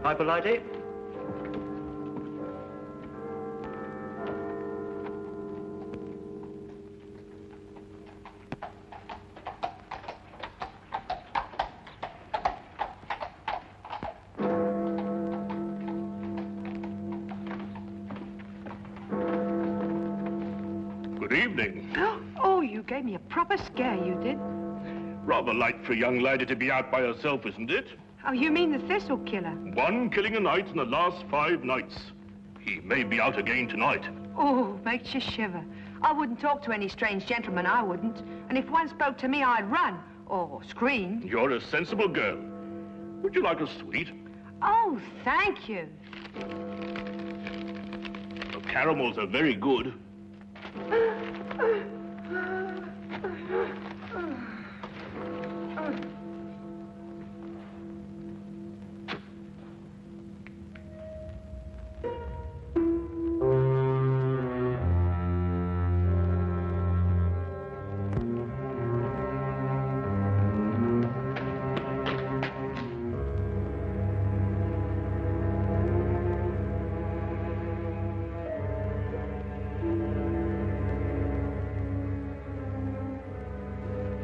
Piper lady? Good evening. Oh, you gave me a proper scare, you did. Rather light for a young lady to be out by herself, isn't it? Oh, you mean the thistle killer? One killing a night in the last 5 nights. He may be out again tonight. Oh, makes you shiver. I wouldn't talk to any strange gentleman, I wouldn't. And if one spoke to me, I'd run. Or scream. You're a sensible girl. Would you like a sweet? Oh, thank you. The caramels are very good.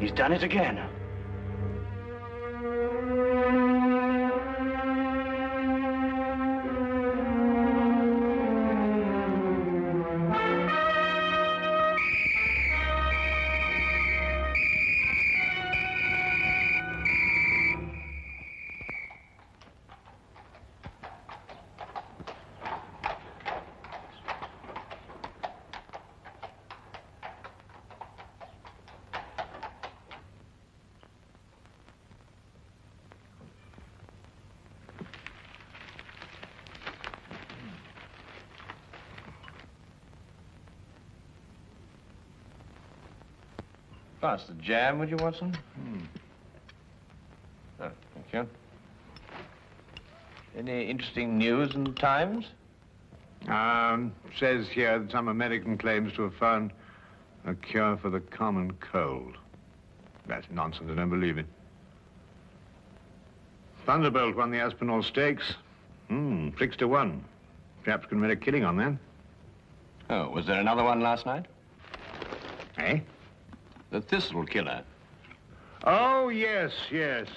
He's done it again. Pass the jam, would you, Watson? Oh, thank you. Any interesting news in the Times? Says here that some American claims to have found a cure for the common cold. That's nonsense, I don't believe it. Thunderbolt won the Aspinall Stakes. 6 to 1. Perhaps can make a killing on that. Oh, was there another one last night? Eh? The thistle killer. Oh, yes. Yes,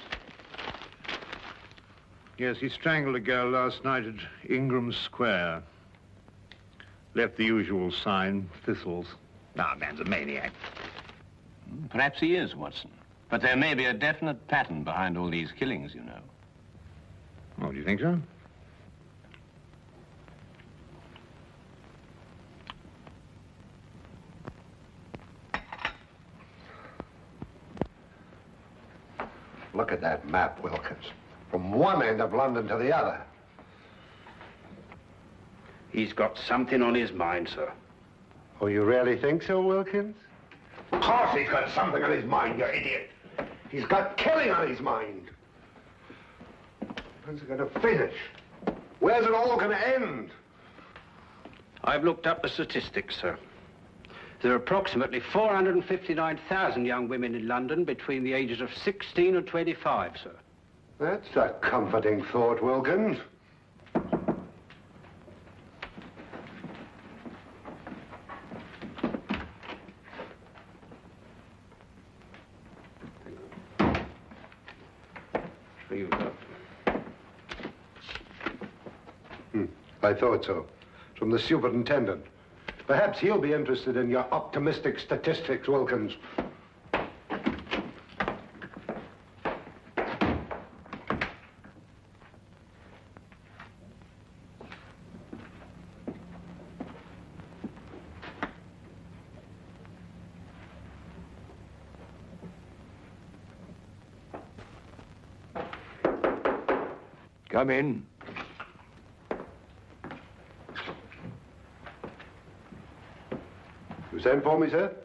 he strangled a girl last night at Ingram Square. Left the usual sign, thistles. Ah, man's a maniac. Perhaps he is, Watson. But there may be a definite pattern behind all these killings, you know. Oh, do you think so? Look at that map, Wilkins. From one end of London to the other. He's got something on his mind, sir. Oh, you really think so, Wilkins? Of course he's got something on his mind, you idiot. He's got killing on his mind. When's it going to finish? Where's it all going to end? I've looked up the statistics, sir. There are approximately 459,000 young women in London between the ages of 16 and 25, sir. That's a comforting thought, Wilkins. Here you go. I thought so. It's from the superintendent. Perhaps he'll be interested in your optimistic statistics, Wilkins. Come in. You sent for me, sir?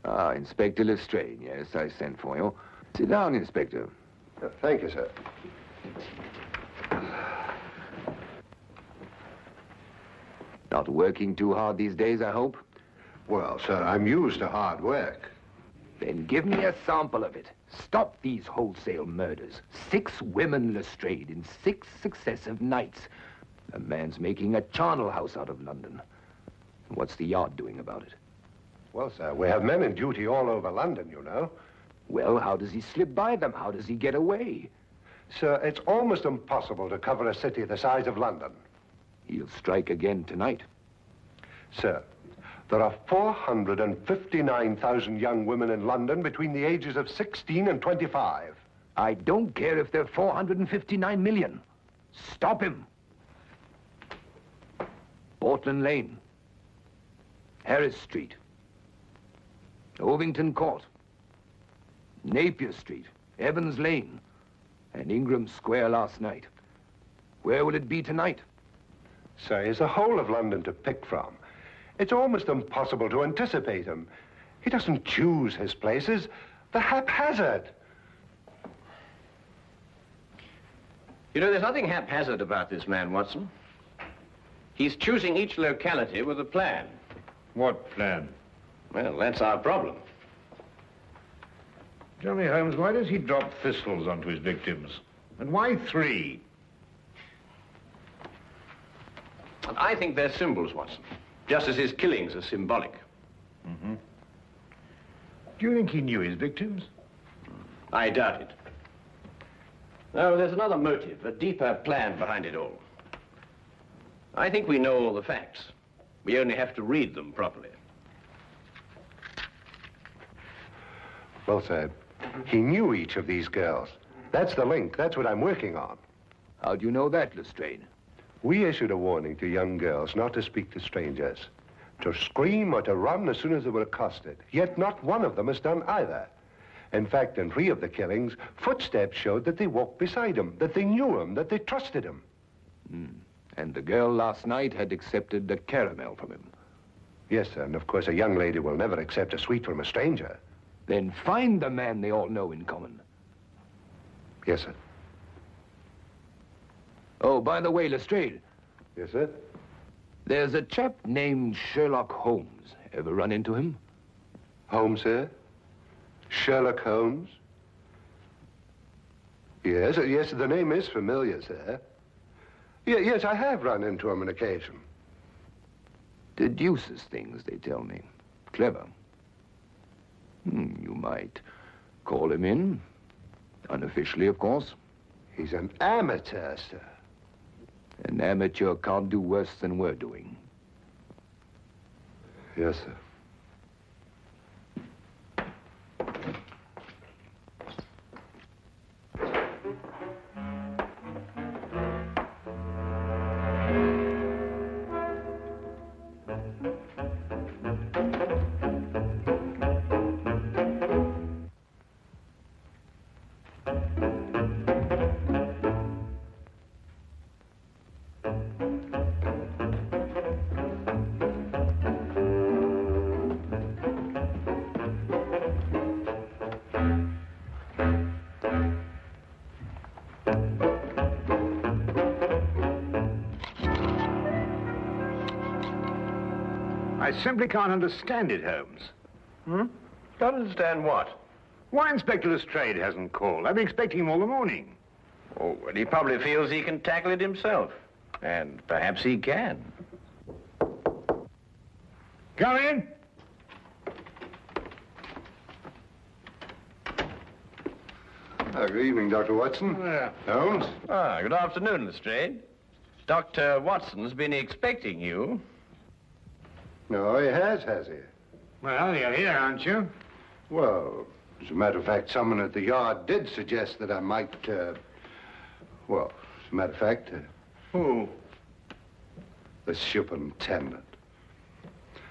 Ah, Inspector Lestrade. Yes, I sent for you. Sit down, Inspector. Thank you, sir. Not working too hard these days, I hope? Well, sir, I'm used to hard work. Then give me a sample of it. Stop these wholesale murders. 6 women, Lestrade, in 6 successive nights. The man's making a charnel house out of London. What's the Yard doing about it? Well, sir, we have men in duty all over London, you know. Well, how does he slip by them? How does he get away? Sir, it's almost impossible to cover a city the size of London. He'll strike again tonight. Sir, there are 459,000 young women in London between the ages of 16 and 25. I don't care if they're 459 million. Stop him. Portland Lane. Harris Street. Ovington Court. Napier Street. Evans Lane. And Ingram Square last night. Where will it be tonight? Sir, there's a whole of London to pick from. It's almost impossible to anticipate him. He doesn't choose his places. They're haphazard. You know, there's nothing haphazard about this man, Watson. He's choosing each locality with a plan. What plan? Well, that's our problem. Tell me, Holmes, why does he drop thistles onto his victims? And why 3? I think they're symbols, Watson. Just as his killings are symbolic. Mm-hmm. Do you think he knew his victims? I doubt it. No, there's another motive, a deeper plan behind it all. I think we know all the facts. We only have to read them properly. Well, sir, he knew each of these girls. That's the link. That's what I'm working on. How do you know that, Lestrade? We issued a warning to young girls not to speak to strangers, to scream or to run as soon as they were accosted. Yet not one of them has done either. In fact, in 3 of the killings, footsteps showed that they walked beside him, that they knew him, that they trusted him. And the girl last night had accepted the caramel from him. Yes, sir, and of course a young lady will never accept a sweet from a stranger. Then find the man they all know in common. Yes, sir. Oh, by the way, Lestrade, Yes, sir. there's a chap named Sherlock Holmes. Ever run into him? Holmes, sir? Sherlock Holmes? Yes, yes, the name is familiar, sir. Yes, I have run into him on occasion. Deduces things, they tell me. Clever. You might call him in. Unofficially, of course. He's an amateur, sir. An amateur can't do worse than we're doing. Yes, sir. I simply can't understand it, Holmes. Don't understand what? Why Inspector Lestrade hasn't called? I've been expecting him all the morning. Oh, well, he probably feels he can tackle it himself. And perhaps he can. Come in. Good evening, Dr. Watson. Holmes? Good afternoon, Lestrade. Dr. Watson's been expecting you. No, he has he? Well, you're here, aren't you? Well, as a matter of fact, someone at the Yard did suggest that I might, well, as a matter of fact... Who? The superintendent.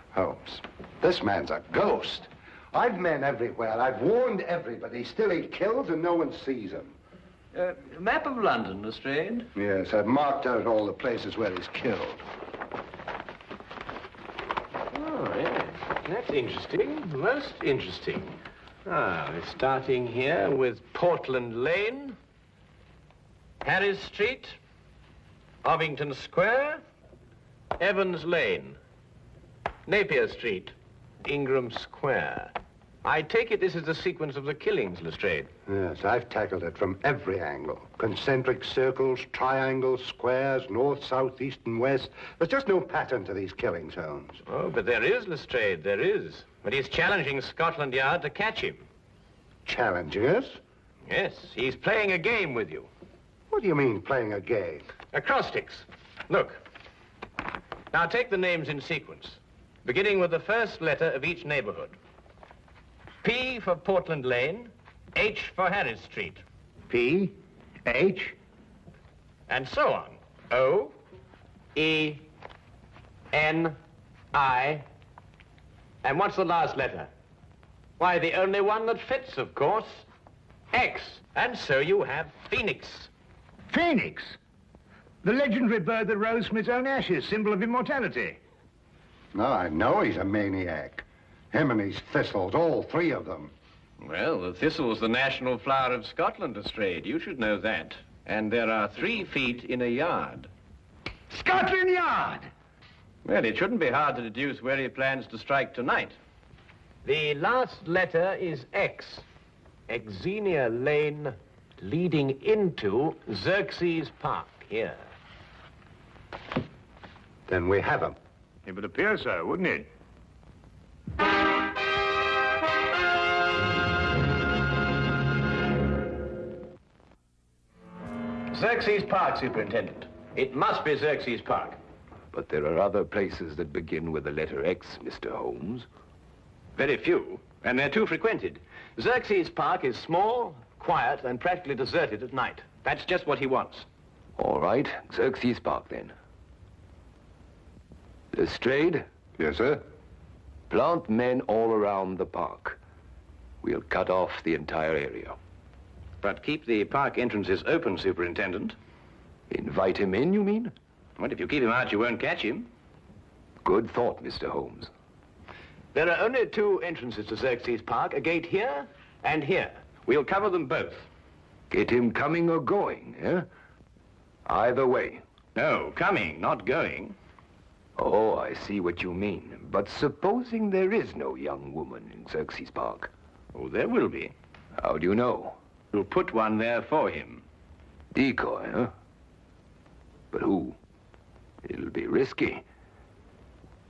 Holmes, this man's a ghost. I've men everywhere. I've warned everybody. Still he kills and no one sees him. Map of London, Lestrade. Yes, I've marked out all the places where he's killed. Oh, yes. That's interesting. Most interesting. We're starting here with Portland Lane, Harris Street, Ovington Square, Evans Lane, Napier Street, Ingram Square. I take it this is the sequence of the killings, Lestrade. Yes, I've tackled it from every angle. Concentric circles, triangles, squares, north, south, east, and west. There's just no pattern to these killings, Holmes. Oh, but there is, Lestrade, there is. But he's challenging Scotland Yard to catch him. Challenging us? Yes, he's playing a game with you. What do you mean, playing a game? Acrostics. Look. Now take the names in sequence, beginning with the first letter of each neighborhood. P for Portland Lane, H for Harris Street. P, H. And so on. O, E, N, I. And what's the last letter? Why, the only one that fits, of course. X. And so you have Phoenix. Phoenix. The legendary bird that rose from its own ashes, symbol of immortality. No, I know he's a maniac. Him and his thistles, all three of them. Well, the thistle's the national flower of Scotland, Lestrade. You should know that. And there are 3 feet in a yard. Scotland Yard! Well, it shouldn't be hard to deduce where he plans to strike tonight. The last letter is X. Xenia Lane leading into Xerxes Park, here. Then we have him. It would appear so, wouldn't it? Xerxes Park, Superintendent. It must be Xerxes Park. But there are other places that begin with the letter X, Mr. Holmes. Very few, and they're too frequented. Xerxes Park is small, quiet, and practically deserted at night. That's just what he wants. All right, Xerxes Park, then. Lestrade, Yes, sir? plant men all around the park. We'll cut off the entire area. But keep the park entrances open, Superintendent. Invite him in, you mean? Well, if you keep him out, you won't catch him. Good thought, Mr. Holmes. There are only 2 entrances to Xerxes Park, a gate here and here. We'll cover them both. Get him coming or going, eh? Either way. No, coming, not going. Oh, I see what you mean. But supposing there is no young woman in Xerxes Park, Oh, there will be. how do you know? We'll put one there for him. Decoy, huh? But who? It'll be risky.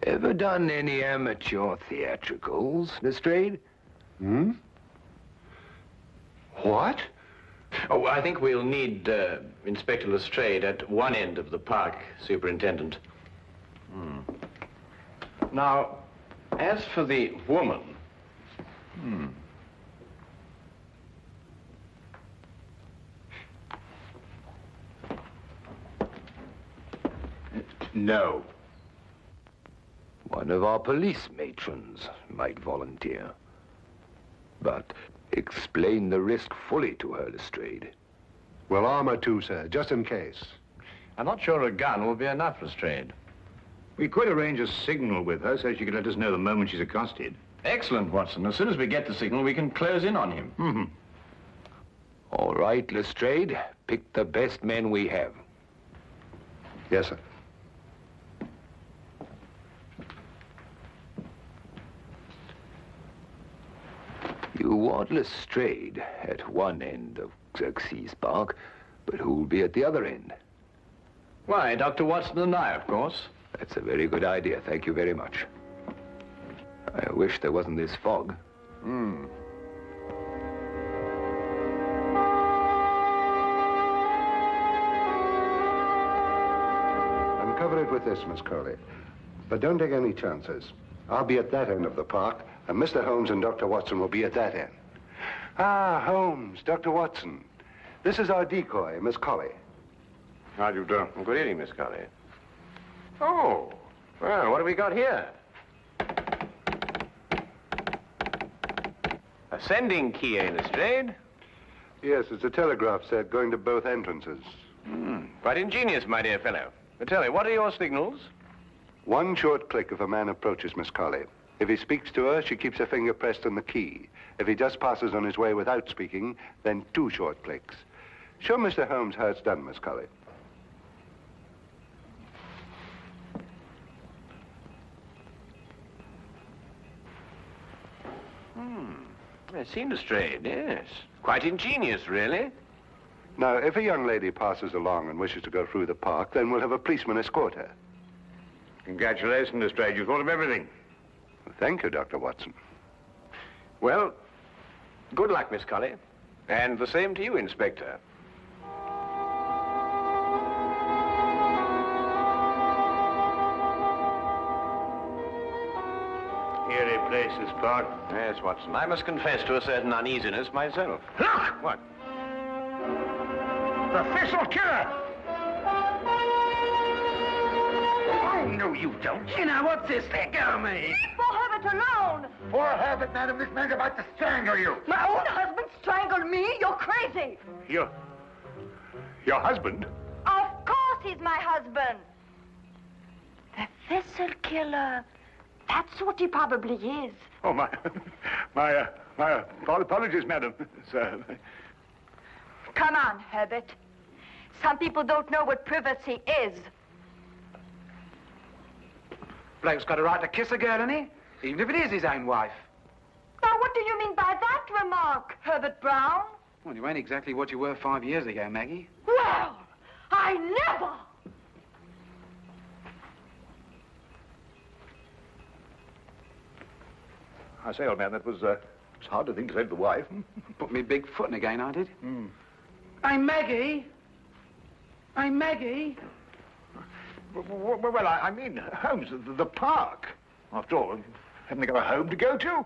Ever done any amateur theatricals, Lestrade? Hmm? What? Oh, I think we'll need Inspector Lestrade at one end of the park, Superintendent. Now, as for the woman... No. One of our police matrons might volunteer. But explain the risk fully to her, Lestrade. Well, armor too, sir, just in case. I'm not sure a gun will be enough, Lestrade. We could arrange a signal with her so she could let us know the moment she's accosted. Excellent, Watson. As soon as we get the signal, we can close in on him. All right, Lestrade, pick the best men we have. Yes, sir. You want Lestrade at one end of Xerxes Park, but who'll be at the other end? Why, Dr. Watson and I, of course. That's a very good idea. Thank you very much. I wish there wasn't this fog. Uncover it with this, Miss Crowley. But don't take any chances. I'll be at that end of the park, and Mr. Holmes and Dr. Watson will be at that end. Ah, Holmes, Dr. Watson. This is our decoy, Miss Colley. How do you do? Good evening, Miss Colley. Oh, well, what have we got here? A sending key, eh, Lestrade? Yes, it's a telegraph set going to both entrances. Quite ingenious, my dear fellow. But tell me, what are your signals? One short click if a man approaches Miss Colley. If he speaks to her, she keeps her finger pressed on the key. If he just passes on his way without speaking, then 2 short clicks. Show Mr. Holmes how it's done, Miss Colley. It seemed lestrade, yes. Quite ingenious, really. Now, if a young lady passes along and wishes to go through the park, then we'll have a policeman escort her. Congratulations, Lestrade. You thought of everything. Thank you, Dr. Watson. Well, good luck, Miss Colley. And the same to you, Inspector. Eerie place, this park. Yes, Watson. I must confess to a certain uneasiness myself. Look! What? The thistle killer! Oh, no, you don't. You know, what's this? Let go of me. Leave poor Herbert alone. Poor Herbert, madam, this man's about to strangle you. My own husband strangled me? You're crazy. Your husband? Of course he's my husband. The thistle killer. That's what he probably is. Oh, my apologies, madam. Sir. Come on, Herbert. Some people don't know what privacy is. Bloke's got a right to kiss a girl, hasn't he? Even if it is his own wife. Now, what do you mean by that remark, Herbert Brown? Well, you ain't exactly what you were 5 years ago, Maggie. Well, I never! I say, old man, that was it's hard to think to save the wife. Put me big foot in again, I did. Hey, Maggie! Hey, Maggie! Well, I mean, Holmes, the park. After all, haven't they got a home to go to?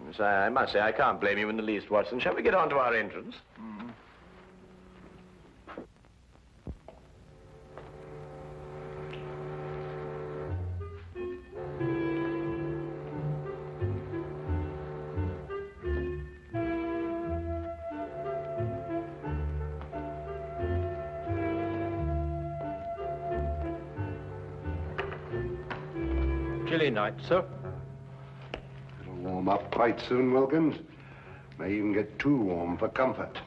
Yes, I must say, I can't blame you in the least, Watson. Shall we get on to our entrance? Chilly night, sir. It'll warm up quite soon, Wilkins. May even get too warm for comfort.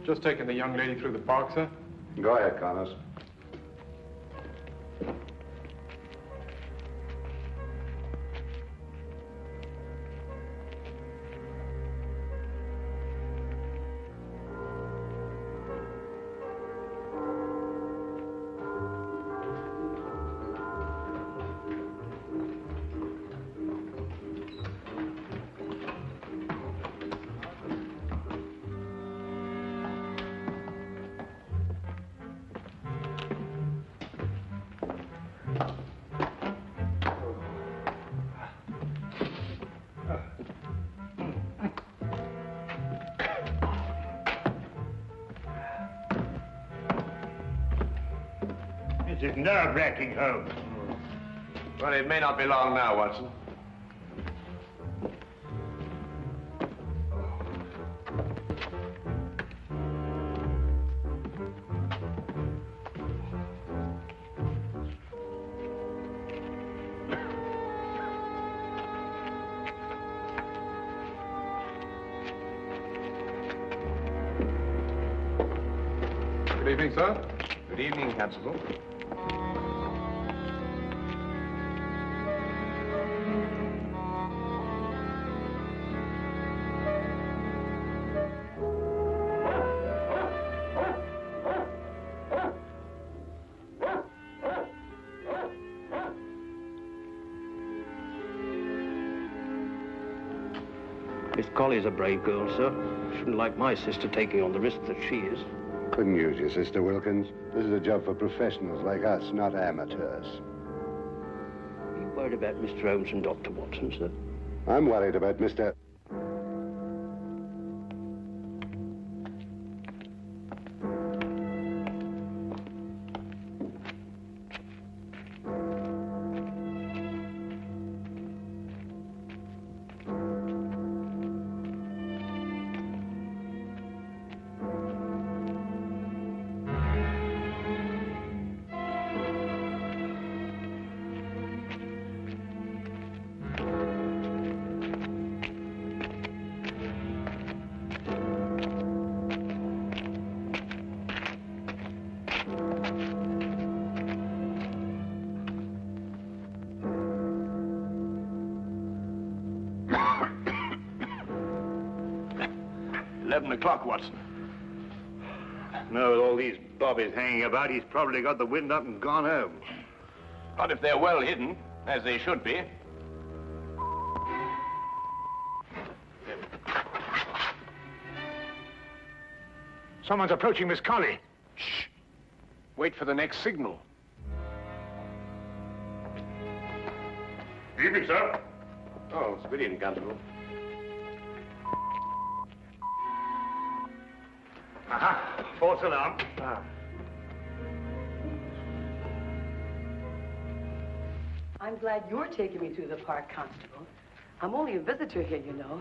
Just taking the young lady through the park, sir. Go ahead, Connors. This is nerve-wracking, Holmes. Well, it may not be long now, Watson. Good evening, sir. Good evening, Constable. Miss Colley's a brave girl, sir. Shouldn't like my sister taking on the risk that she is. Couldn't use your sister, Wilkins. This is a job for professionals like us, not amateurs. Are you worried about Mr. Holmes and Dr. Watson, sir? I'm worried about Mr. 11 o'clock, Watson. No, with all these bobbies hanging about, he's probably got the wind up and gone home. Not if they're well hidden, as they should be. Someone's approaching Miss Colley. Shh. Wait for the next signal. Evening, sir. Oh, it's good evening, Constable. Aha, false alarm. I'm glad you're taking me through the park, Constable. I'm only a visitor here, you know.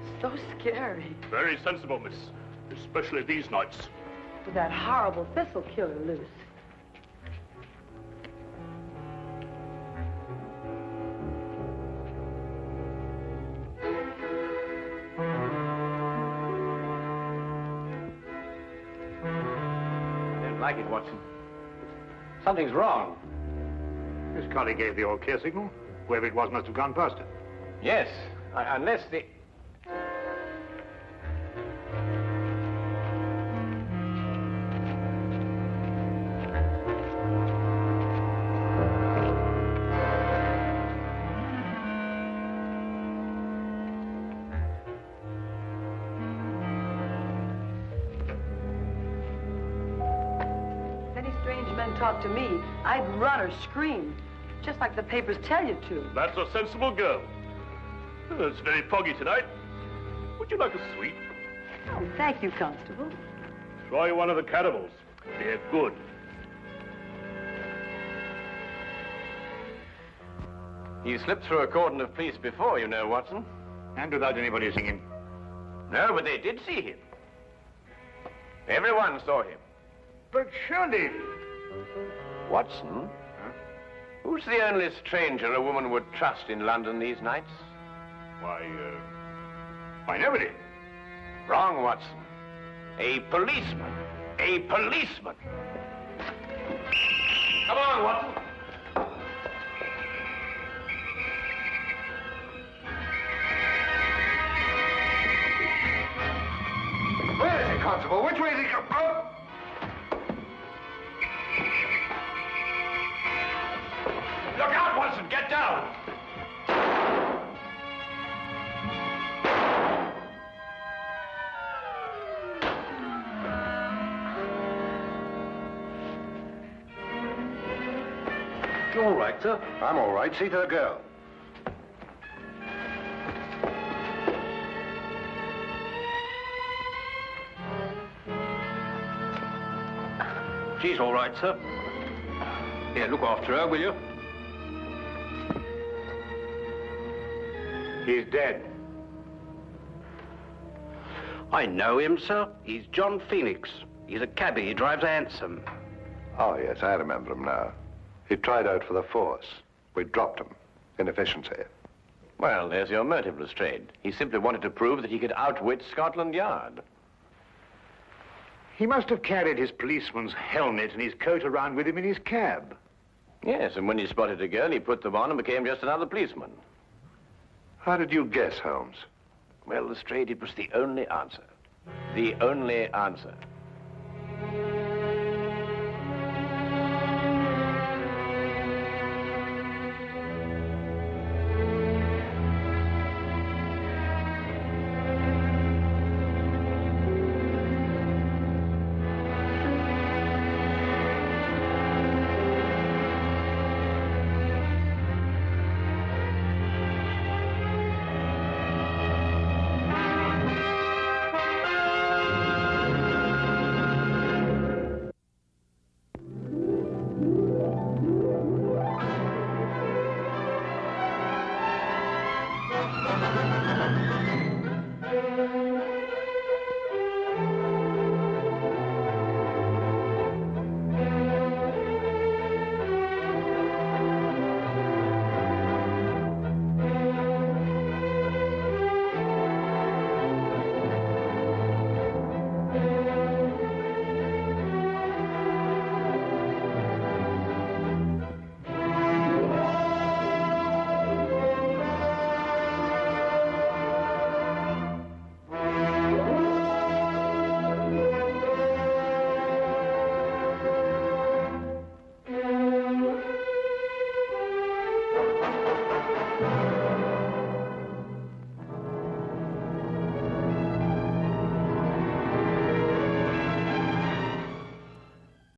It's so scary. Very sensible, miss. Especially these nights. With that horrible thistle killer loose. I don't like it, Watson. Something's wrong. Miss Colley gave the all-clear signal. Whoever it was must have gone past her. Yes, unless the... If any strange men talk to me, I'd run or scream. Just like the papers tell you to. That's a sensible girl. Oh, it's very foggy tonight. Would you like a sweet? Oh, thank you, Constable. Try one of the cannibals. They're good. He slipped through a cordon of police before, you know, Watson. And without anybody seeing him. No, but they did see him. Everyone saw him. But surely... Watson? Who's the only stranger a woman would trust in London these nights? Why, nobody. Wrong, Watson. A policeman. A policeman. Come on, Watson. Where is he, Constable? Which way is he going? Oh! Look out, Watson! Get down! You all right, sir? I'm all right. See to the girl. She's all right, sir. Here, look after her, will you? He's dead. I know him, sir. He's John Phoenix. He's a cabbie. He drives a hansom. Oh, yes, I remember him now. He tried out for the force. We dropped him. Inefficiency. Well, there's your motive, Lestrade. He simply wanted to prove that he could outwit Scotland Yard. He must have carried his policeman's helmet and his coat around with him in his cab. Yes, and when he spotted a girl, he put them on and became just another policeman. How did you guess, Holmes? Well, Lestrade, it was the only answer. The only answer.